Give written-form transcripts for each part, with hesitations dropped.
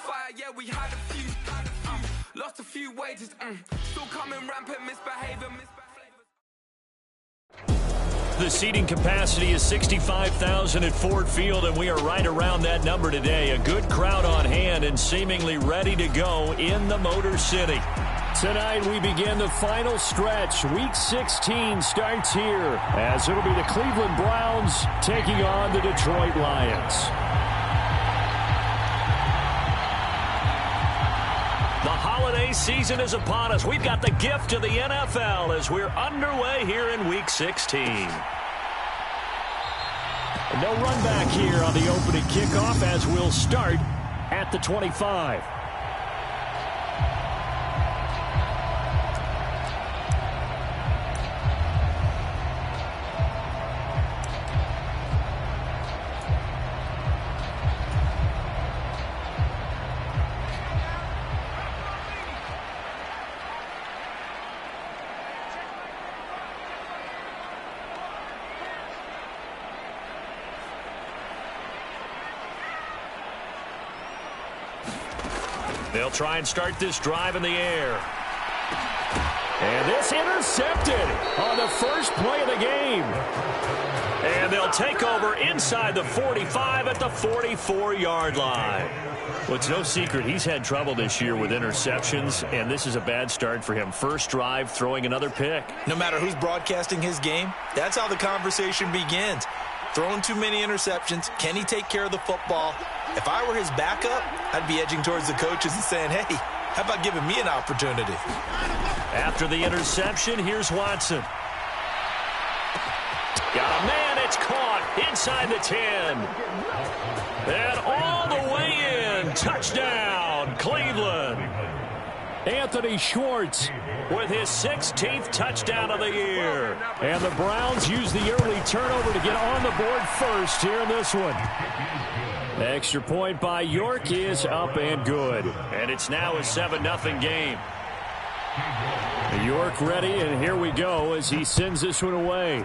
fire, yeah, we had a few. Lost a few wages, still coming rampant, misbehavior. The seating capacity is 65,000 at Ford Field, and we are right around that number today. A good crowd on hand and seemingly ready to go in the Motor City. Tonight we begin the final stretch. Week 16 starts here as it'll be the Cleveland Browns taking on the Detroit Lions. The holiday season is upon us. We've got the gift of the NFL as we're underway here in Week 16. No run back here on the opening kickoff as we'll start at the 25. They'll try and start this drive in the air. And this intercepted on the first play of the game. And they'll take over inside the 45 at the 44-yard line. Well, it's no secret he's had trouble this year with interceptions, and this is a bad start for him. First drive, throwing another pick. No matter who's broadcasting his game, that's how the conversation begins. Throwing too many interceptions. Can he take care of the football? If I were his backup, I'd be edging towards the coaches and saying, hey, how about giving me an opportunity? After the interception, here's Watson. Got a man, it's caught inside the 10. And all the way in. Touchdown, Cleveland. Anthony Schwartz with his 16th touchdown of the year. And the Browns use the early turnover to get on the board first here in this one. Extra point by York is up and good. And it's now a 7-0 game. York ready, and here we go as he sends this one away.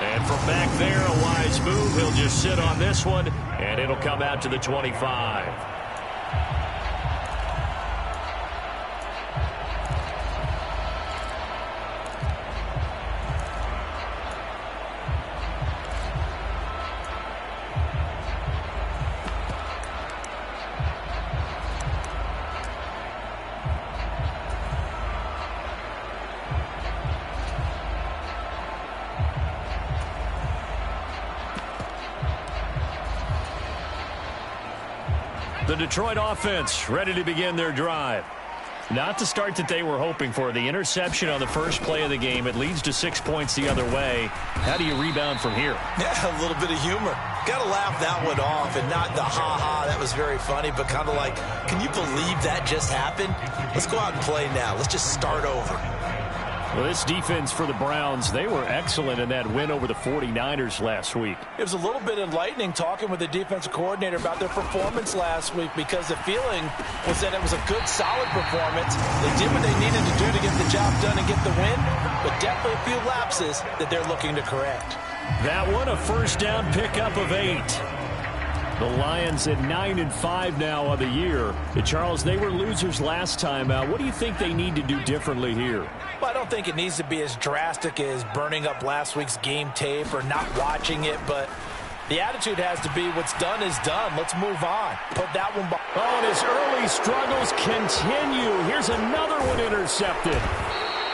And from back there, a wise move. He'll just sit on this one, and it'll come out to the 25. The Detroit offense ready to begin their drive. Not the start that they were hoping for. The interception on the first play of the game. It leads to 6 points the other way. How do you rebound from here? Yeah, a little bit of humor. Got to laugh that one off, and not the ha-ha, that was very funny, but kind of like, can you believe that just happened? Let's go out and play now. Let's just start over. Well, this defense for the Browns, they were excellent in that win over the 49ers last week. It was a little bit enlightening talking with the defensive coordinator about their performance last week, because the feeling was that it was a good, solid performance. They did what they needed to do to get the job done and get the win, but definitely a few lapses that they're looking to correct. That one, a first down pickup of 8. The Lions at 9-5 now on the year. Charles, they were losers last time out. What do you think they need to do differently here? Well, I don't think it needs to be as drastic as burning up last week's game tape or not watching it, but the attitude has to be what's done is done. Let's move on. Put that one behind. Oh, and his early struggles continue. Here's another one intercepted.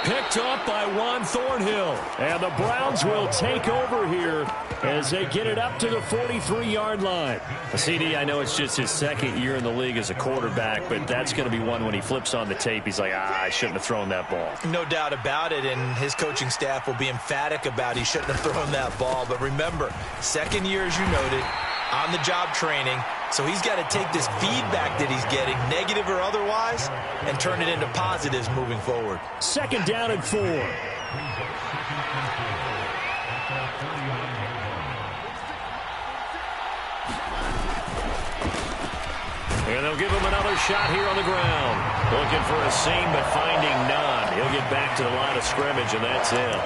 Picked up by Juan Thornhill. And the Browns will take over here as they get it up to the 43-yard line. CD, I know it's just his second year in the league as a quarterback, but that's going to be one when he flips on the tape. He's like, I shouldn't have thrown that ball. No doubt about it, and his coaching staff will be emphatic about he shouldn't have thrown that ball. But remember, second year, as you noted, on-the-job training. So he's got to take this feedback that he's getting, negative or otherwise, and turn it into positives moving forward. Second down and 4. And they'll give him another shot here on the ground. Looking for a seam, but finding none. He'll get back to the line of scrimmage, and that's it.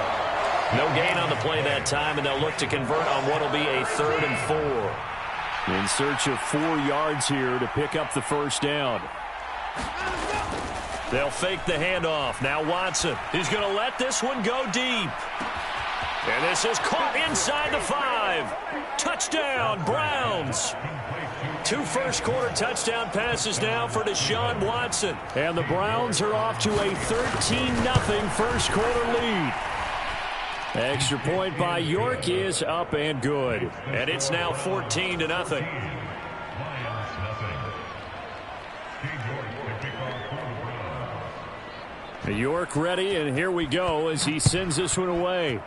No gain on the play that time, and they'll look to convert on what will be a 3rd and 4. In search of 4 yards here to pick up the first down. They'll fake the handoff. Now Watson. He's going to let this one go deep. And this is caught inside the 5. Touchdown, Browns. 2 first-quarter touchdown passes now for Deshaun Watson. And the Browns are off to a 13-0 first-quarter lead. Extra point by York is up and good. And it's now 14-0. York ready, and here we go as he sends this one away.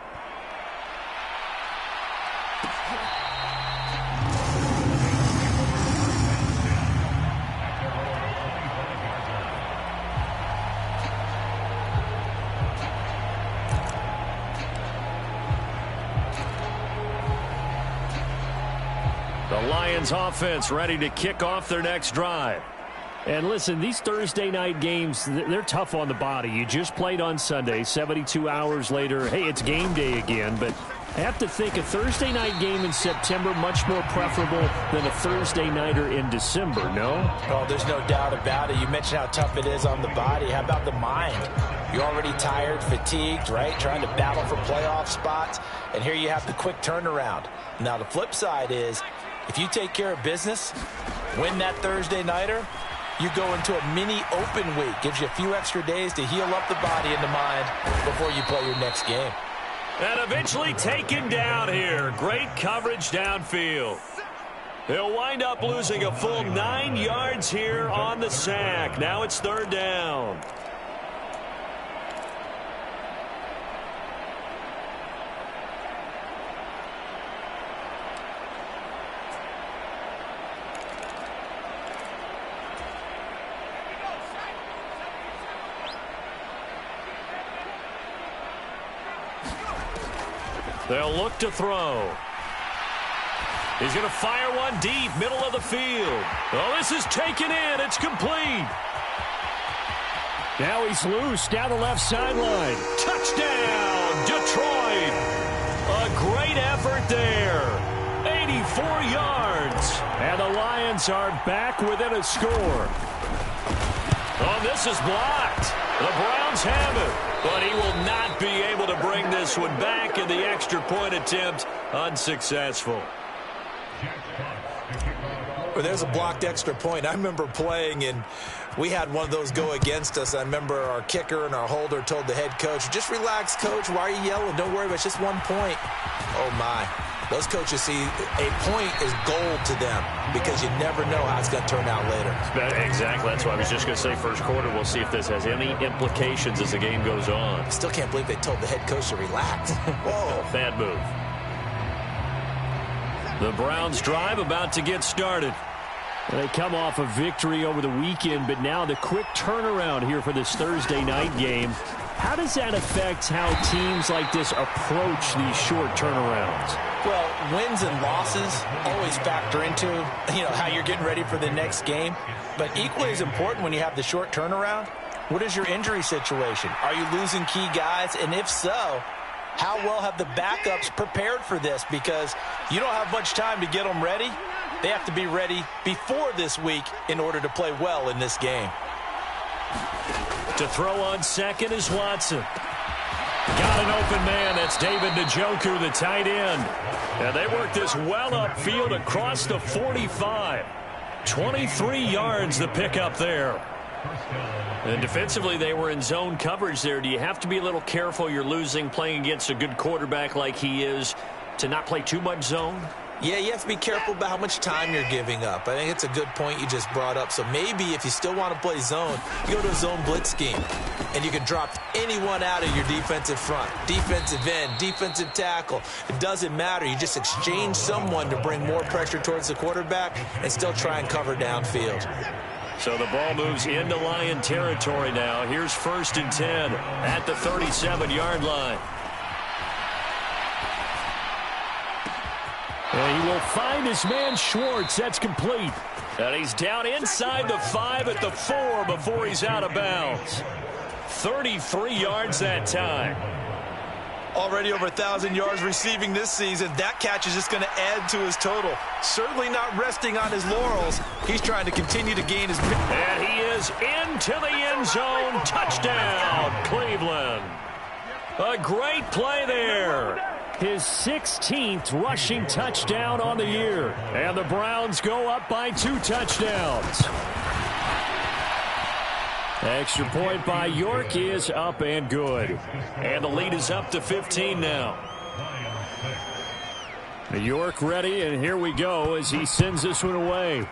The Lions offense ready to kick off their next drive. And listen, these Thursday night games, they're tough on the body. You just played on Sunday, 72 hours later. Hey, it's game day again, but I have to think a Thursday night game in September much more preferable than a Thursday nighter in December, no? Oh, there's no doubt about it. You mentioned how tough it is on the body. How about the mind? You're already tired, fatigued, right? Trying to battle for playoff spots. And here you have the quick turnaround. Now, the flip side is, if you take care of business, win that Thursday nighter, you go into a mini open week. Gives you a few extra days to heal up the body and the mind before you play your next game. And eventually taken down here. Great coverage downfield. They'll wind up losing a full 9 yards here on the sack. Now it's 3rd down. They'll look to throw. He's going to fire one deep, middle of the field. Oh, this is taken in. It's complete. Now he's loose down the left sideline. Touchdown, Detroit. A great effort there. 84 yards. And the Lions are back within a score. Oh, this is blocked. The Browns have it, but he will not be able to bring this one back, and the extra point attempt unsuccessful. Well, there's a blocked extra point. I remember playing, and we had one of those go against us. I remember our kicker and our holder told the head coach, just relax, coach. Why are you yelling? Don't worry about it. It's just 1 point. Oh, my. Those coaches see a point is gold to them because you never know how it's going to turn out later. Exactly. That's why I was just going to say first quarter. We'll see if this has any implications as the game goes on. I still can't believe they told the head coach to relax. Whoa. Bad move. The Browns drive about to get started. They come off a victory over the weekend, but now the quick turnaround here for this Thursday night game. How does that affect how teams like this approach these short turnarounds? Well, wins and losses always factor into, how you're getting ready for the next game. But equally as important when you have the short turnaround, what is your injury situation? Are you losing key guys? And if so, how well have the backups prepared for this? Because you don't have much time to get them ready. They have to be ready before this week in order to play well in this game. To throw on second is Watson. Got an open man. That's David Njoku, the tight end. And they work this well upfield across the 45. 23 yards the pickup there. And defensively, they were in zone coverage there. Do you have to be a little careful? You're losing, playing against a good quarterback like he is, to not play too much zone? Yeah, you have to be careful about how much time you're giving up. I think it's a good point you just brought up. So maybe if you still want to play zone, you go to a zone blitz scheme. And you can drop anyone out of your defensive front. Defensive end, defensive tackle. It doesn't matter. You just exchange someone to bring more pressure towards the quarterback and still try and cover downfield. So the ball moves into Lion territory now. Here's 1st and 10 at the 37-yard line. And he will find his man Schwartz. That's complete. And he's down inside the 5 at the 4 before he's out of bounds. 33 yards that time. Already over 1,000 yards receiving this season. That catch is just going to add to his total. Certainly not resting on his laurels. He's trying to continue to gain his... And he is into the end zone. Touchdown, Cleveland. A great play there. His 16th rushing touchdown on the year. And the Browns go up by 2 touchdowns. Extra point by York is up and good. And the lead is up to 15 now. York ready, and here we go as he sends this one away.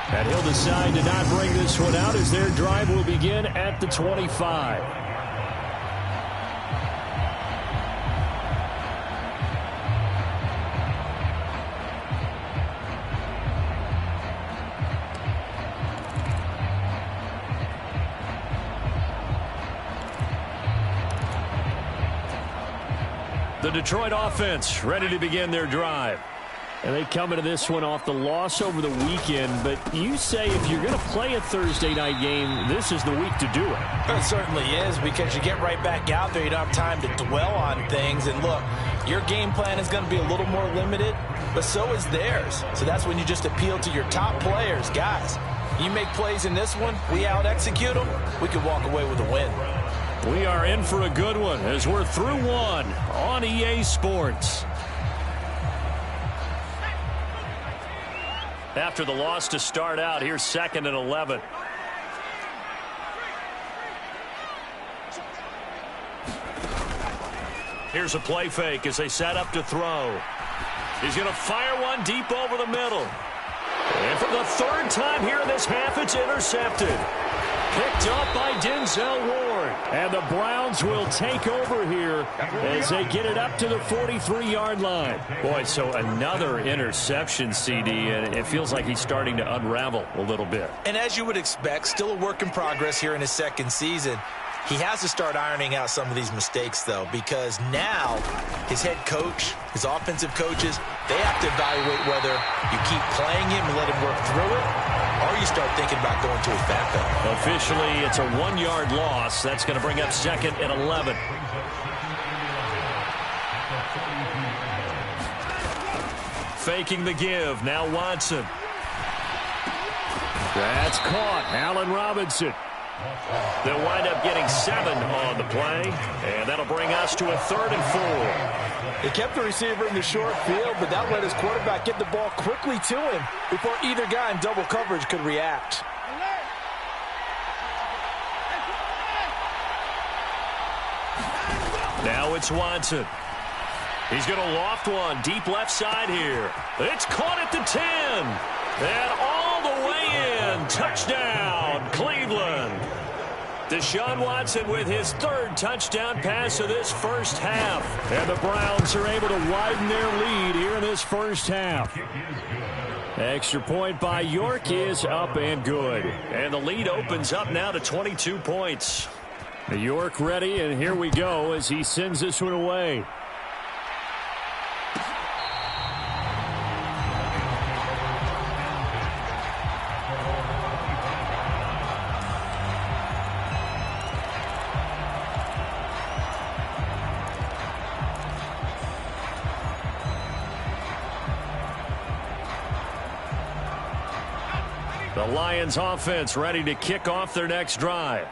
And he'll decide to not bring this one out as their drive will begin at the 25. The Detroit offense ready to begin their drive. And they come into this one off the loss over the weekend. But you say if you're going to play a Thursday night game, this is the week to do it. It certainly is, because you get right back out there. You don't have time to dwell on things. And look, your game plan is going to be a little more limited, but so is theirs. So that's when you just appeal to your top players. Guys, you make plays in this one, we out-execute them, we could walk away with a win. We are in for a good one as we're through one on EA Sports. After the loss to start out, here's 2nd and 11. Here's a play fake as they set up to throw. He's going to fire one deep over the middle. And for the 3rd time here in this half, it's intercepted. Picked up by Denzel Ward. And the Browns will take over here as they get it up to the 43-yard line. Boy, so another interception, CD, and it feels like he's starting to unravel a little bit. And as you would expect, still a work in progress here in his 2nd season. He has to start ironing out some of these mistakes, though, because now his head coach, his offensive coaches, they have to evaluate whether you keep playing him and let him work through it, or you start thinking about going to his backup. Officially, it's a 1-yard loss. That's going to bring up 2nd and 11. Faking the give. Now Watson. That's caught. Allen Robinson. They'll wind up getting 7 on the play, and that'll bring us to a 3rd and 4. They kept the receiver in the short field, but that let his quarterback get the ball quickly to him before either guy in double coverage could react. Now it's Watson. He's going to loft one deep left side here. It's caught at the 10. And all the way in. Touchdown, Cleveland. Deshaun Watson with his 3rd touchdown pass of this first half. And the Browns are able to widen their lead here in this first half. Extra point by York is up and good. And the lead opens up now to 22 points. York ready, and here we go as he sends this one away. The Lions offense ready to kick off their next drive.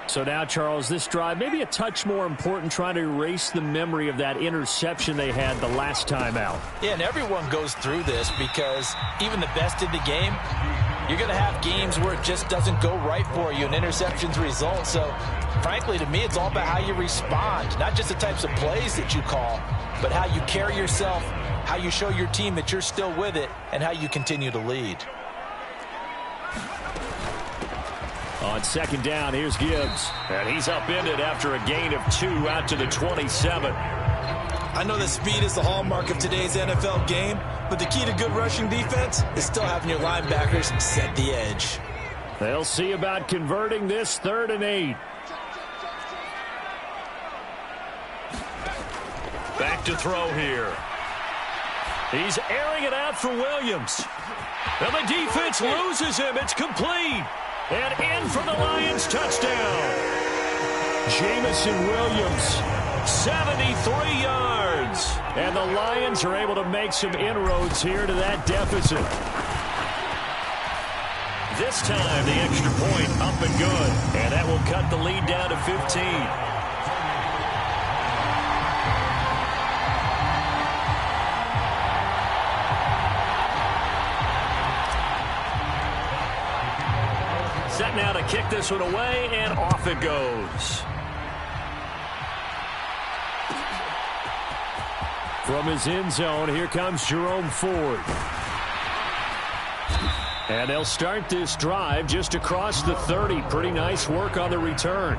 So now, Charles, this drive maybe a touch more important, trying to erase the memory of that interception they had the last time out. Yeah, and everyone goes through this because even the best in the game, you're going to have games where it just doesn't go right for you, and interceptions result. So, frankly, to me, it's all about how you respond, not just the types of plays that you call, but how you carry yourself, how you show your team that you're still with it, and how you continue to lead. On 2nd down, here's Gibbs. And he's upended after a gain of 2 out to the 27. I know that speed is the hallmark of today's NFL game, but the key to good rushing defense is still having your linebackers set the edge. They'll see about converting this 3rd and 8. Back to throw here. He's airing it out for Williams. And the defense loses him. It's complete. And in for the Lions touchdown. Jamison Williams, 73 yards. And the Lions are able to make some inroads here to that deficit. This time, the extra point up and good. And that will cut the lead down to 15. Set now to kick this one away, and off it goes. From his end zone, here comes Jerome Ford. And they'll start this drive just across the 30. Pretty nice work on the return.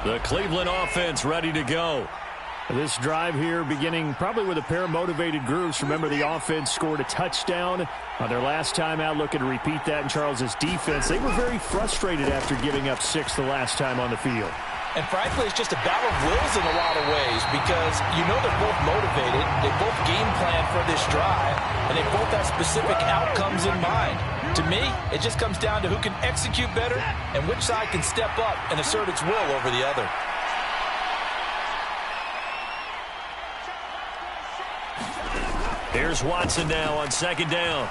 The Cleveland offense ready to go. This drive here beginning probably with a pair of motivated groups. Remember, the offense scored a touchdown on their last time out. Looking to repeat that in Charles's defense. They were very frustrated after giving up 6 the last time on the field. And frankly, it's just a battle of wills in a lot of ways because you know they're both motivated. They both game plan for this drive, and they both have specific outcomes in mind. To me, it just comes down to who can execute better and which side can step up and assert its will over the other. Here's Watson now on second down.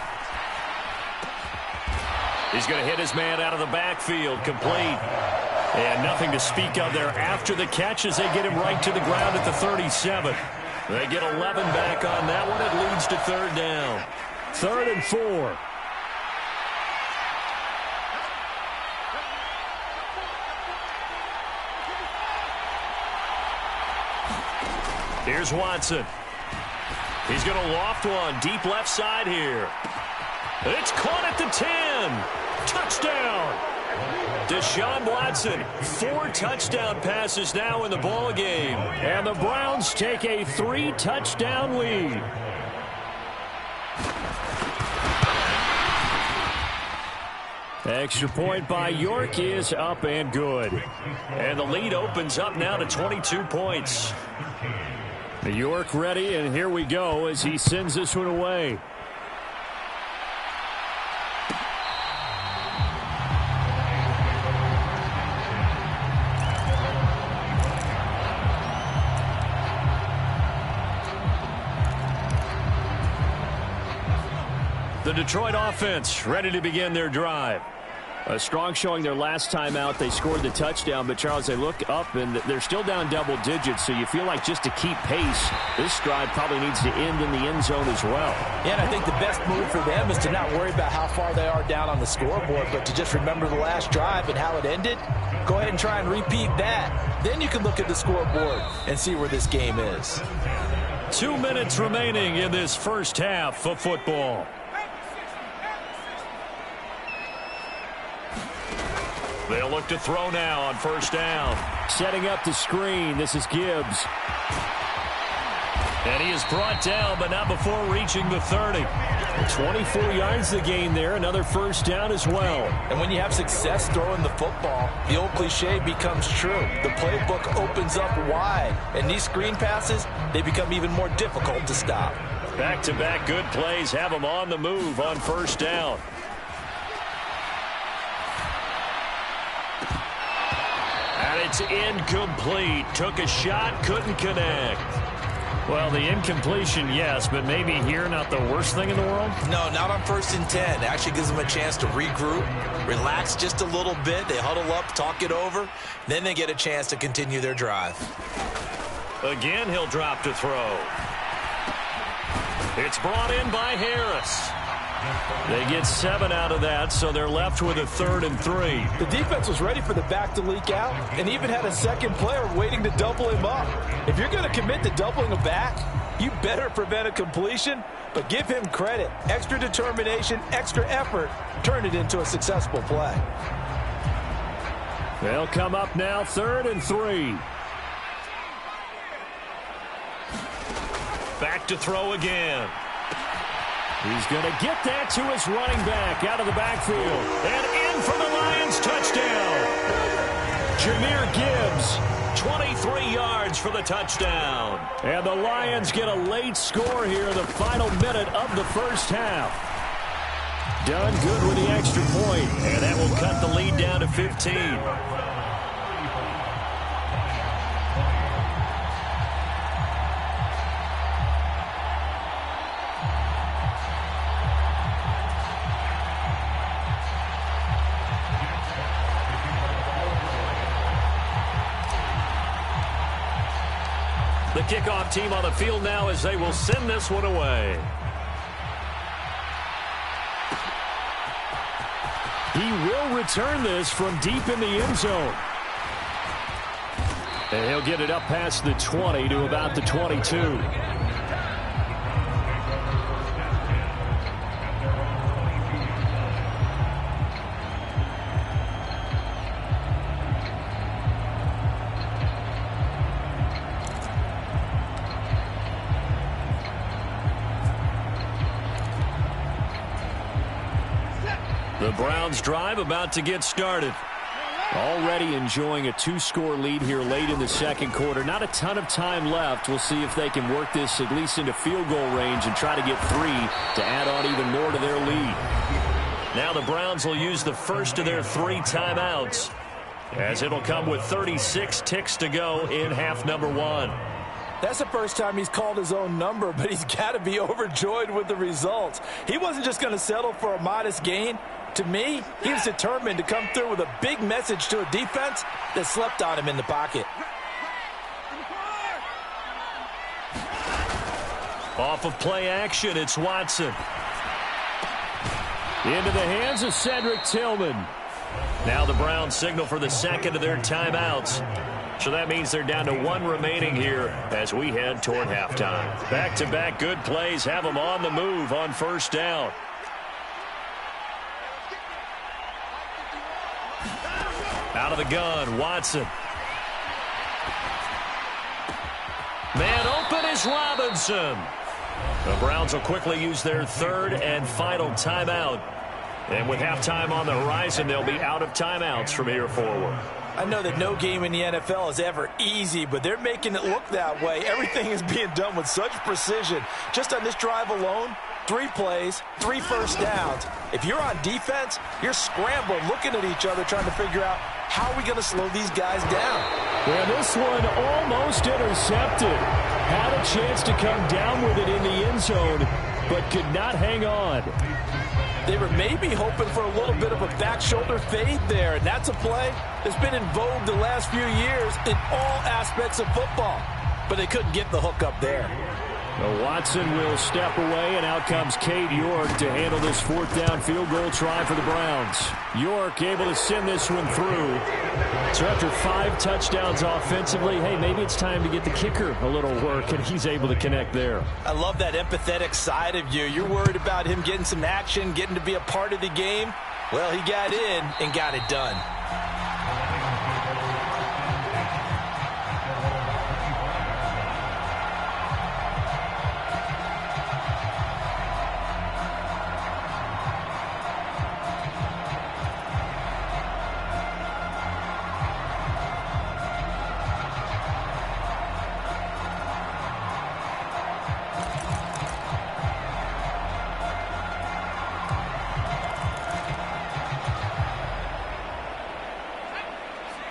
He's going to hit his man out of the backfield, complete. And nothing to speak of there after the catch as they get him right to the ground at the 37. They get 11 back on that one. It leads to third down. 3rd and 4. Here's Watson. He's going to loft one deep left side here. It's caught at the 10. Touchdown. Deshaun Watson, 4 touchdown passes now in the ball game. And the Browns take a 3-touchdown lead. Extra point by York is up and good. And the lead opens up now to 22 points. York ready, and here we go as he sends this one away. The Detroit offense ready to begin their drive. A strong showing their last time out. They scored the touchdown, but Charles, they look up and they're still down double digits, so you feel like just to keep pace, this drive probably needs to end in the end zone as well. Yeah, and I think the best move for them is to not worry about how far they are down on the scoreboard, but to just remember the last drive and how it ended. Go ahead and try and repeat that. Then you can look at the scoreboard and see where this game is. 2 minutes remaining in this first half of football. They'll look to throw now on first down. Setting up the screen. This is Gibbs. And he is brought down, but not before reaching the 30. 24 yards to gain there. Another first down as well. And when you have success throwing the football, the old cliche becomes true. The playbook opens up wide. And these screen passes, they become even more difficult to stop. Back-to-back good plays have them on the move on first down. And it's incomplete. Took a shot, couldn't connect. Well, the incompletion, yes, but maybe here not the worst thing in the world? No, not on 1st and 10. It actually gives them a chance to regroup, relax just a little bit. They huddle up, talk it over. Then they get a chance to continue their drive. Again, he'll drop to throw. It's brought in by Harris. They get 7 out of that, so they're left with a 3rd and 3. The defense was ready for the back to leak out and even had a second player waiting to double him up. If you're going to commit to doubling a back, you better prevent a completion, but give him credit. Extra determination, extra effort, turn it into a successful play. They'll come up now, 3rd and 3. Back to throw again. He's going to get that to his running back out of the backfield. And in for the Lions touchdown. Jahmyr Gibbs, 23 yards for the touchdown. And the Lions get a late score here in the final minute of the first half. Done good with the extra point, and that will cut the lead down to 15. The kickoff team on the field now as they will send this one away. He will return this from deep in the end zone. And he'll get it up past the 20 to about the 22. The Browns drive about to get started. Already enjoying a 2-score lead here late in the second quarter. Not a ton of time left. We'll see if they can work this at least into field goal range and try to get 3 to add on even more to their lead. Now the Browns will use the first of their 3 timeouts, as it'll come with 36 ticks to go in half number 1. That's the first time he's called his own number, but he's got to be overjoyed with the results. He wasn't just going to settle for a modest gain. To me, he was determined to come through with a big message to a defense that slept on him in the pocket. Off of play action, it's Watson. Into the hands of Cedric Tillman. Now the Browns signal for the second of their timeouts. So that means they're down to 1 remaining here as we head toward halftime. Back-to-back good plays have them on the move on first down. Out of the gun, Watson. Man open is Robinson. The Browns will quickly use their 3rd and final timeout. And with halftime on the horizon, they'll be out of timeouts from here forward. I know that no game in the NFL is ever easy, but they're making it look that way. Everything is being done with such precision. Just on this drive alone, 3 plays, 3 first downs. If you're on defense, you're scrambling, looking at each other, trying to figure out how are we going to slow these guys down. Well, this one almost intercepted. Had a chance to come down with it in the end zone, but could not hang on. They were maybe hoping for a little bit of a back shoulder fade there, and that's a play that's been in vogue the last few years in all aspects of football. But they couldn't get the hook up there. Well, Watson will step away, and out comes Cade York to handle this 4th down field goal try for the Browns. York able to send this one through. So after 5 touchdowns offensively, hey, maybe it's time to get the kicker a little work, and he's able to connect there. I love that empathetic side of you. You're worried about him getting some action, getting to be a part of the game. Well, he got in and got it done.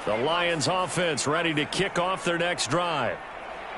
The Lions offense ready to kick off their next drive.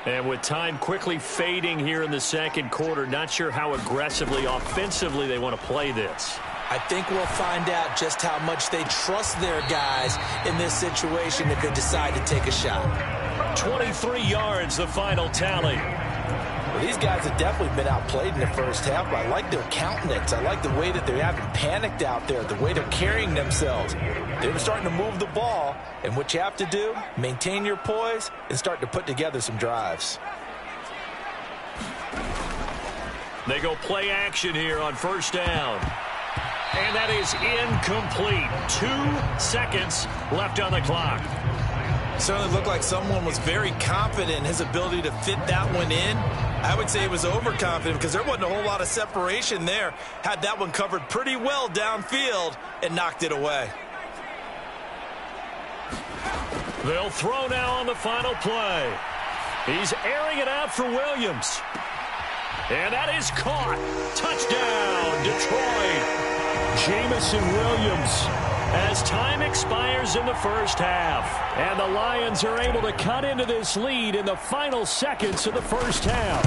And with time quickly fading here in the second quarter, not sure how aggressively, offensively they want to play this. I think we'll find out just how much they trust their guys in this situation if they decide to take a shot. 23 yards, the final tally. Well, these guys have definitely been outplayed in the first half, but I like their countenance. I like the way that they haven't panicked out there, the way they're carrying themselves. They're starting to move the ball, and what you have to do, maintain your poise and start to put together some drives. They go play action here on first down. And that is incomplete. 2 seconds left on the clock. Certainly looked like someone was very confident in his ability to fit that one in. I would say he was overconfident because there wasn't a whole lot of separation there. Had that one covered pretty well downfield and knocked it away. They'll throw now on the final play. He's airing it out for Williams. And that is caught. Touchdown, Detroit. Jamison Williams, as time expires in the first half. And the Lions are able to cut into this lead in the final seconds of the first half.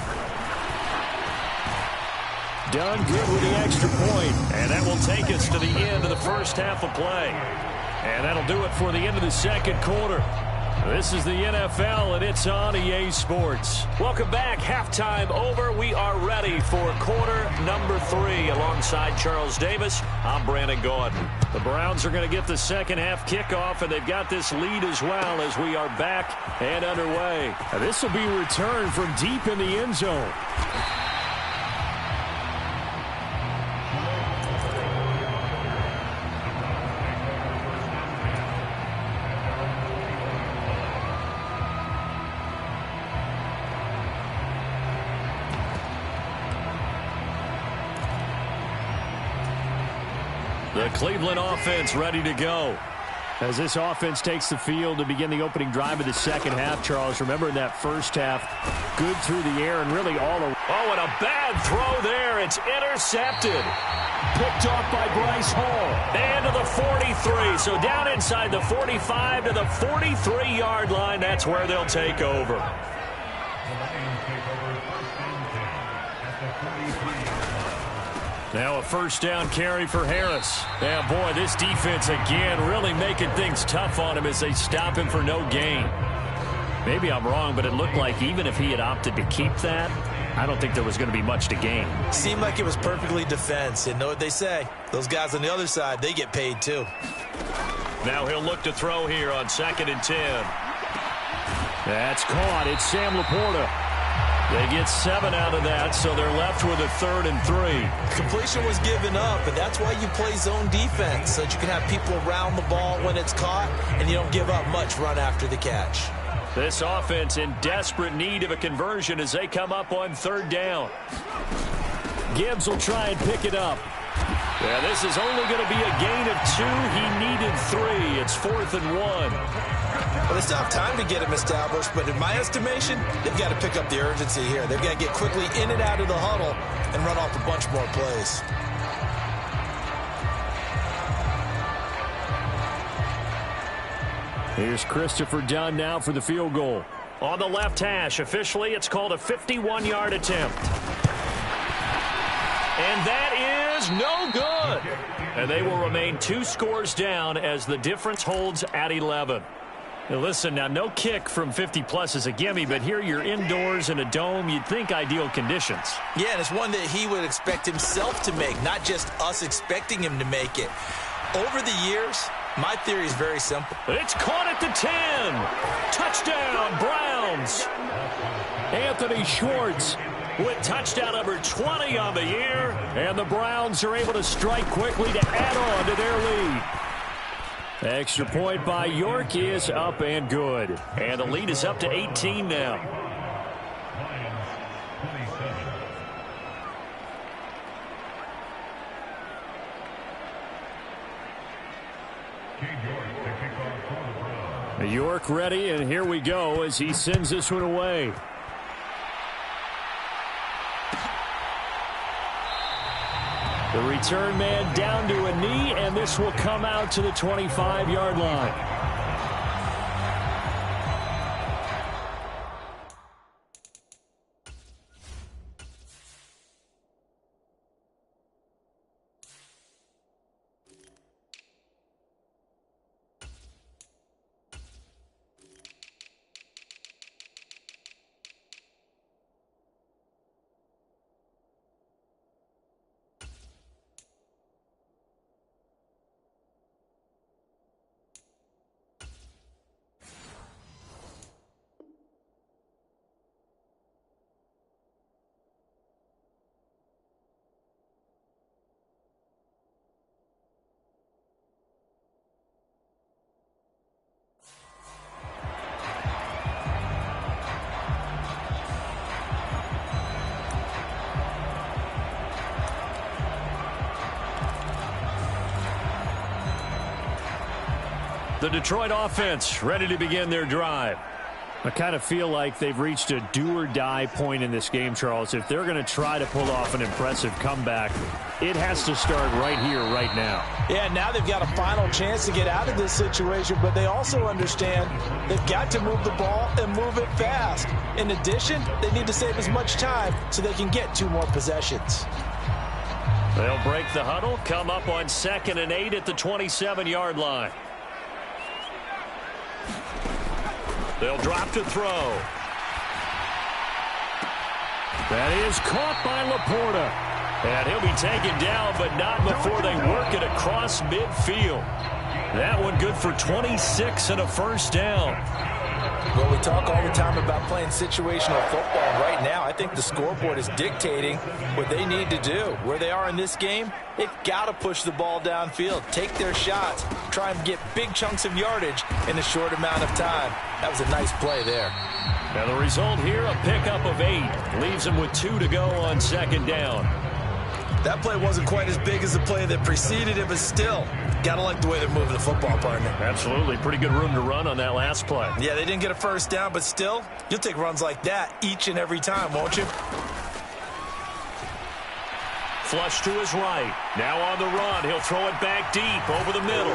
Done good with the extra point. And that will take us to the end of the first half of play. And that'll do it for the end of the second quarter. This is the NFL, and it's on EA Sports. Welcome back. Halftime over. We are ready for quarter number 3. Alongside Charles Davis, I'm Brandon Gaudin. The Browns are going to get the second half kickoff, and they've got this lead as well as we are back and underway. Now, this will be returned from deep in the end zone. The Cleveland offense ready to go. As this offense takes the field to begin the opening drive of the second half, Charles, remember in that first half, good through the air and really all around. Oh, and a bad throw there. It's intercepted. Picked off by Bryce Hall. And to the 43. So down inside the 45 to the 43-yard line. That's where they'll take over. Now a first down carry for Harris. Yeah, boy, this defense again really making things tough on him as they stop him for no gain. Maybe I'm wrong, but it looked like even if he had opted to keep that, I don't think there was going to be much to gain. Seemed like it was perfectly defense. And know what they say? Those guys on the other side, they get paid too. Now he'll look to throw here on 2nd and 10. That's caught. It's Sam Laporta. They get 7 out of that, so they're left with a 3rd and 3. Completion was given up, but that's why you play zone defense, so that you can have people around the ball when it's caught, and you don't give up much run after the catch. This offense in desperate need of a conversion as they come up on 3rd down. Gibbs will try and pick it up. Yeah, this is only going to be a gain of 2. He needed 3. It's 4th and 1. Well, they still have time to get him established, but in my estimation, they've got to pick up the urgency here. They've got to get quickly in and out of the huddle and run off a bunch more plays. Here's Christopher Dunn now for the field goal. On the left hash, officially, it's called a 51-yard attempt. And that is no good. And they will remain 2 scores down as the difference holds at 11. Now listen, now no kick from 50-plus is a gimme, but here you're indoors in a dome. You'd think ideal conditions. Yeah, and it's one that he would expect himself to make, not just us expecting him to make it. Over the years, my theory is very simple. It's caught at the 10. Touchdown, Browns. Anthony Schwartz with touchdown number 20 on the year. And the Browns are able to strike quickly to add on to their lead. Extra point by York is up and good. And the lead is up to 18 now. York ready, and here we go as he sends this one away. The return man down to a knee, and this will come out to the 25-yard line. The Detroit offense ready to begin their drive. I kind of feel like they've reached a do-or-die point in this game, Charles. If they're going to try to pull off an impressive comeback, it has to start right here, right now. Yeah, now they've got a final chance to get out of this situation, but they also understand they've got to move the ball and move it fast. In addition, they need to save as much time so they can get 2 more possessions. They'll break the huddle, come up on 2nd and 8 at the 27-yard line. They'll drop to throw. That is caught by Laporta. And he'll be taken down, but not before they work it across midfield. That one good for 26 and a first down. Well, we talk all the time about playing situational football. Right now, I think the scoreboard is dictating what they need to do. Where they are in this game, they've got to push the ball downfield, take their shots, try and get big chunks of yardage in a short amount of time. That was a nice play there. Now the result here, a pickup of 8. Leaves them with 2 to go on 2nd down. That play wasn't quite as big as the play that preceded it, but still, gotta like the way they're moving the football, partner. Absolutely. Pretty good room to run on that last play. Yeah, they didn't get a first down, but still, you'll take runs like that each and every time, won't you? Flush to his right. Now on the run. He'll throw it back deep over the middle.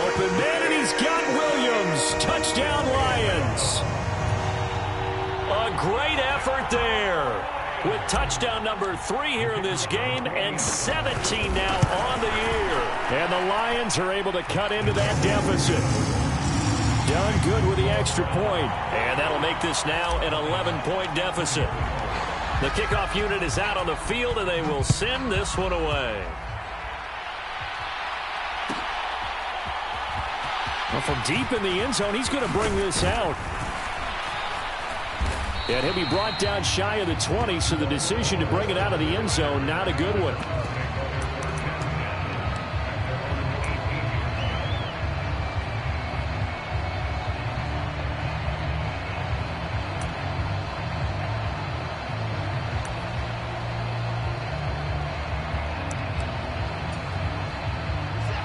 Open man, and he's got Williams. Touchdown, Lions. A great effort there. With touchdown number 3 here in this game and 17 now on the year. And the Lions are able to cut into that deficit. Done good with the extra point. And that'll make this now an 11-point deficit. The kickoff unit is out on the field, and they will send this one away. Well, from deep in the end zone, he's going to bring this out. And he'll be brought down shy of the 20, so the decision to bring it out of the end zone, not a good one.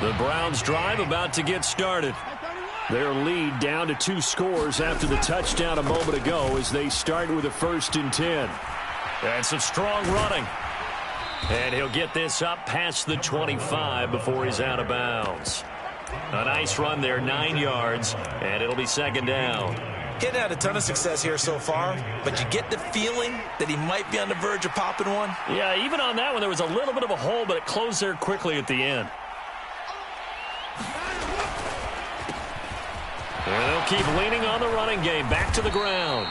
The Browns drive about to get started. Their lead down to 2 scores after the touchdown a moment ago as they start with a 1st and 10. And some strong running. And he'll get this up past the 25 before he's out of bounds. A nice run there, 9 yards, and it'll be 2nd down. Getting had a ton of success here so far, but you get the feeling that he might be on the verge of popping one. Yeah, even on that one, there was a little bit of a hole, but it closed there quickly at the end. And they'll keep leaning on the running game. Back to the ground.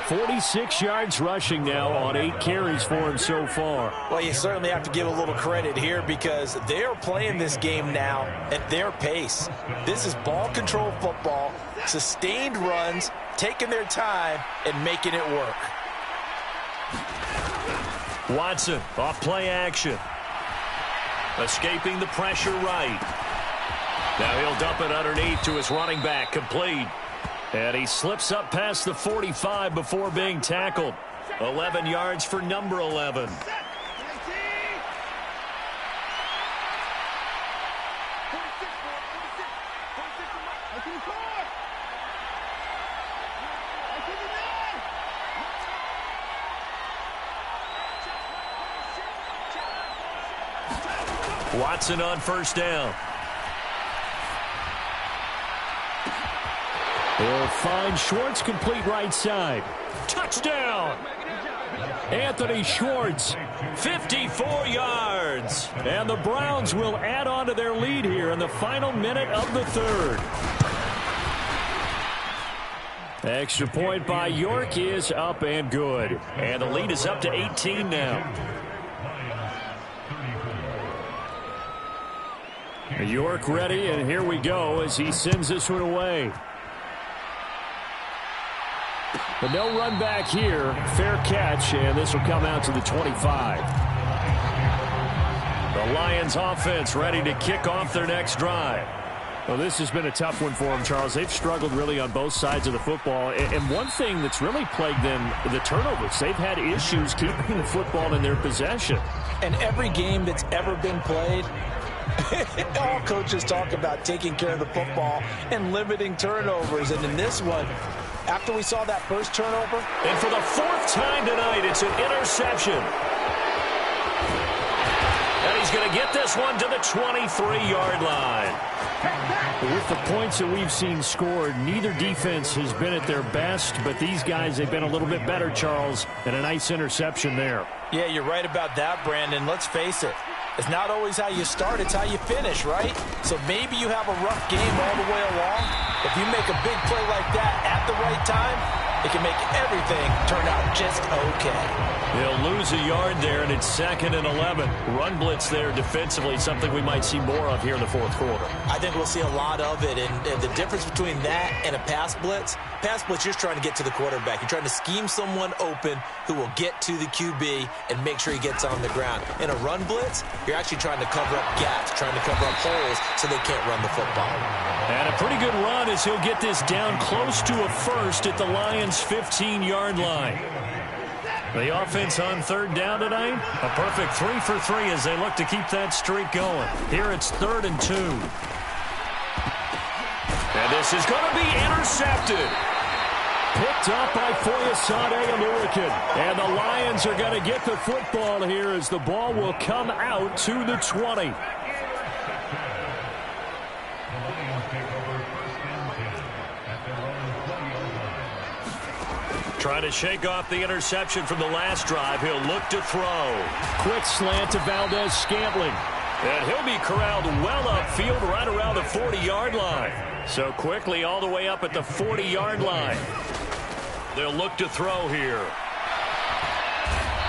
46 yards rushing now on 8 carries for him so far. Well, you certainly have to give a little credit here because they are playing this game now at their pace. This is ball control football, sustained runs, taking their time, and making it work. Watson, off play action. Escaping the pressure right. Now he'll dump it underneath to his running back, complete. And he slips up past the 45 before being tackled. 11 yards for number 11. Watson on 1st down. They'll find Schwartz complete right side. Touchdown! Anthony Schwartz, 54 yards. And the Browns will add on to their lead here in the final minute of the 3rd. Extra point by York is up and good. And the lead is up to 18 now. York ready, and here we go as he sends this one away. But no run back here. Fair catch, and this will come out to the 25. The Lions offense ready to kick off their next drive. Well, this has been a tough one for them, Charles. They've struggled really on both sides of the football. And one thing that's really plagued them, the turnovers. They've had issues keeping the football in their possession. And every game that's ever been played, All coaches talk about taking care of the football and limiting turnovers. And in this one, after we saw that first turnover. And for the fourth time tonight, it's an interception. And he's going to get this one to the 23-yard line. With the points that we've seen scored, neither defense has been at their best, but these guys, they've been a little bit better, Charles, and a nice interception there. Yeah, you're right about that, Brandon. Let's face it. It's not always how you start, it's how you finish, right? So maybe you have a rough game all the way along. If you make a big play like that at the right time, it can make everything turn out just okay. He'll lose a yard there, and it's 2nd and 11. Run blitz there defensively, something we might see more of here in the fourth quarter. I think we'll see a lot of it, and the difference between that and a pass blitz, you're just trying to get to the quarterback. You're trying to scheme someone open who will get to the QB and make sure he gets on the ground. In a run blitz, you're actually trying to cover up gaps, trying to cover up holes so they can't run the football. And a pretty good run as he'll get this down close to a first at the Lions' 15-yard line. The offense on third down tonight, a perfect 3 for 3 as they look to keep that streak going. Here it's 3rd and 2. And this is going to be intercepted. Picked up by Foyesade Aluakin. And the Lions are going to get the football here as the ball will come out to the 20. Trying to shake off the interception from the last drive. He'll look to throw. Quick slant to Valdez-Scantling. And he'll be corralled well upfield right around the 40-yard line. So quickly all the way up at the 40-yard line. They'll look to throw here.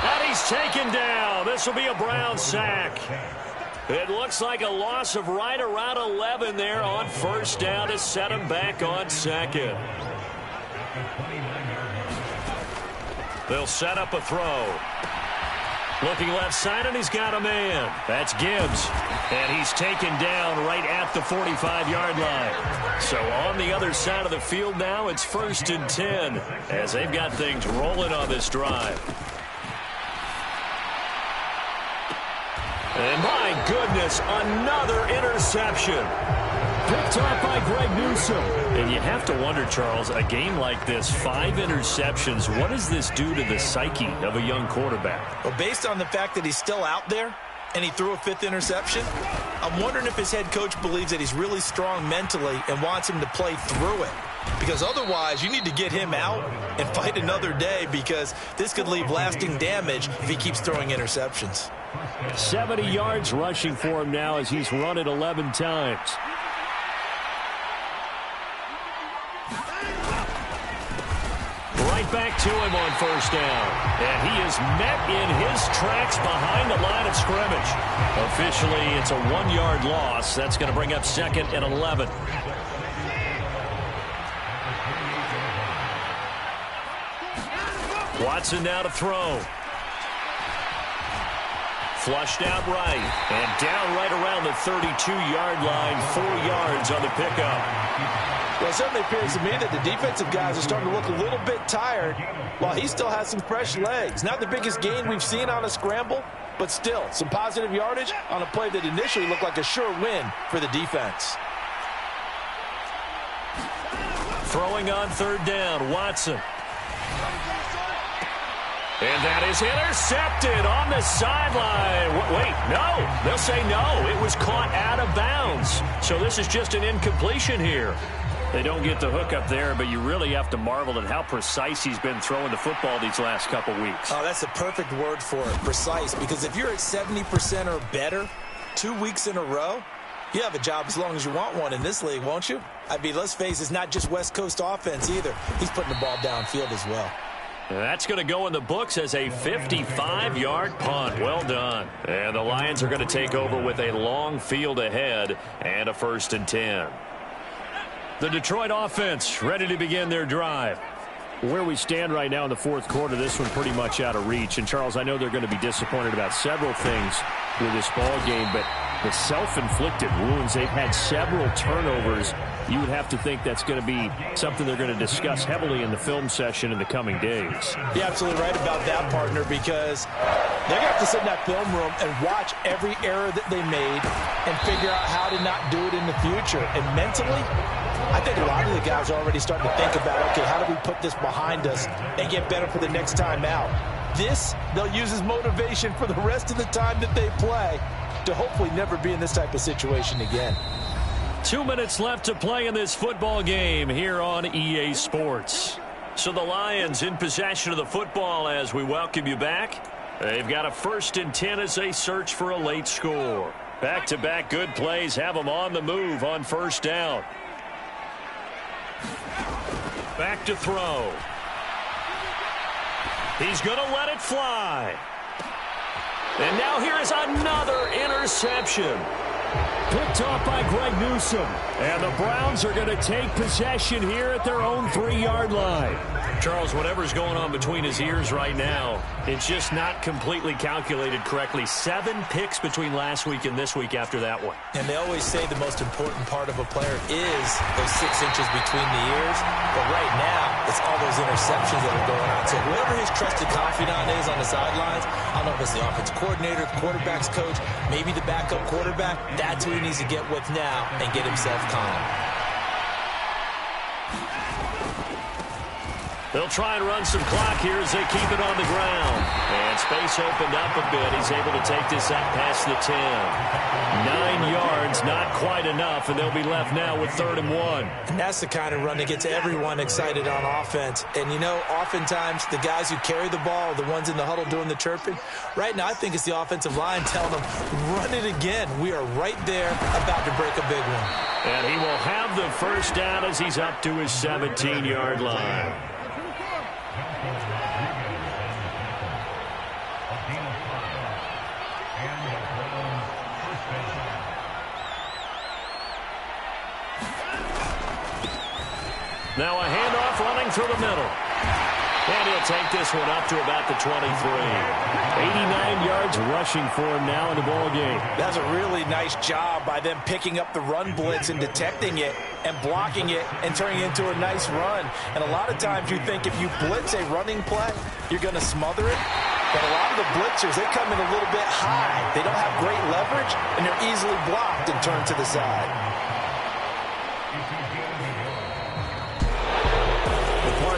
And he's taken down. This will be a Brown sack. It looks like a loss of right around 11 there on first down to set him back on second. They'll set up a throw. Looking left side, and he's got a man. That's Gibbs. And he's taken down right at the 45-yard line. So on the other side of the field now, it's 1st and 10 as they've got things rolling on this drive. And my goodness, another interception. Picked up by Greg Newsome. And you have to wonder, Charles, a game like this, 5 interceptions, what does this do to the psyche of a young quarterback? Well, based on the fact that he's still out there and he threw a 5th interception, I'm wondering if his head coach believes that he's really strong mentally and wants him to play through it. Because otherwise, you need to get him out and fight another day because this could leave lasting damage if he keeps throwing interceptions. 70 yards rushing for him now as he's run it 11 times. Right back to him on first down. And he is met in his tracks behind the line of scrimmage. Officially, it's a 1-yard loss. That's going to bring up 2nd and 11. Watson now to throw. Flushed out right. And down right around the 32-yard line. 4 yards on the pickup. Well, it certainly appears to me that the defensive guys are starting to look a little bit tired while he still has some fresh legs. Not the biggest gain we've seen on a scramble, but still some positive yardage on a play that initially looked like a sure win for the defense. Throwing on third down, Watson. And that is intercepted on the sideline. Wait, no. They'll say no. It was caught out of bounds. So this is just an incompletion here. They don't get the hook up there, but you really have to marvel at how precise he's been throwing the football these last couple weeks. Oh, that's the perfect word for it, precise, because if you're at 70% or better 2 weeks in a row, you have a job as long as you want one in this league, won't you? I mean, let's face it, it's not just West Coast offense either. He's putting the ball downfield as well. That's going to go in the books as a 55-yard punt. Well done. And the Lions are going to take over with a long field ahead and a 1st and 10. The Detroit offense ready to begin their drive. Where we stand right now in the fourth quarter, this one pretty much out of reach. And, Charles, I know they're going to be disappointed about several things with this ball game, but the self-inflicted wounds, they've had several turnovers. You would have to think that's going to be something they're going to discuss heavily in the film session in the coming days. You're absolutely right about that, partner, because They're going to have to sit in that film room and watch every error that they made and figure out how to not do it in the future. And mentally, I think a lot of the guys are already starting to think about, okay, how do we put this behind us and get better for the next time out? This, they'll use as motivation for the rest of the time that they play to hopefully never be in this type of situation again. 2 minutes left to play in this football game here on EA Sports. So the Lions in possession of the football as we welcome you back. They've got a 1st and 10 as they search for a late score. Back-to-back good plays have them on the move on 1st down. Back to throw. He's going to let it fly. And now here is another interception. Picked off by Greg Newsome. And the Browns are going to take possession here at their own 3-yard line. Charles, whatever's going on between his ears right now, it's just not completely calculated correctly. 7 picks between last week and this week after that one. And they always say the most important part of a player is those 6 inches between the ears. But right now, it's all those interceptions that are going on. So whoever his trusted confidant is on the sidelines, I don't know if it's the offensive coordinator, quarterback's coach, maybe the backup quarterback, that's who he needs to get with now and get himself calm. They'll try and run some clock here as they keep it on the ground. And space opened up a bit. He's able to take this up past the 10. 9 yards, not quite enough, and they'll be left now with 3rd and 1. And that's the kind of run that gets everyone excited on offense. And, you know, oftentimes the guys who carry the ball are the ones in the huddle doing the chirping. Right now, I think it's the offensive line telling them, run it again. We are right there about to break a big one. And he will have the 1st down as he's up to his 17-yard line. Now a handoff running through the middle. And he'll take this one up to about the 23. 89 yards rushing for him now in the ball game. That's a really nice job by them picking up the run blitz and detecting it and blocking it and turning it into a nice run. And a lot of times you think if you blitz a running play, you're going to smother it. But a lot of the blitzers, they come in a little bit high. They don't have great leverage, and they're easily blocked and turned to the side.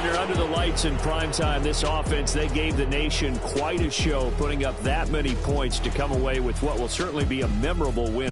Under the lights in prime time, this offense, they gave the nation quite a show, putting up that many points to come away with what will certainly be a memorable win.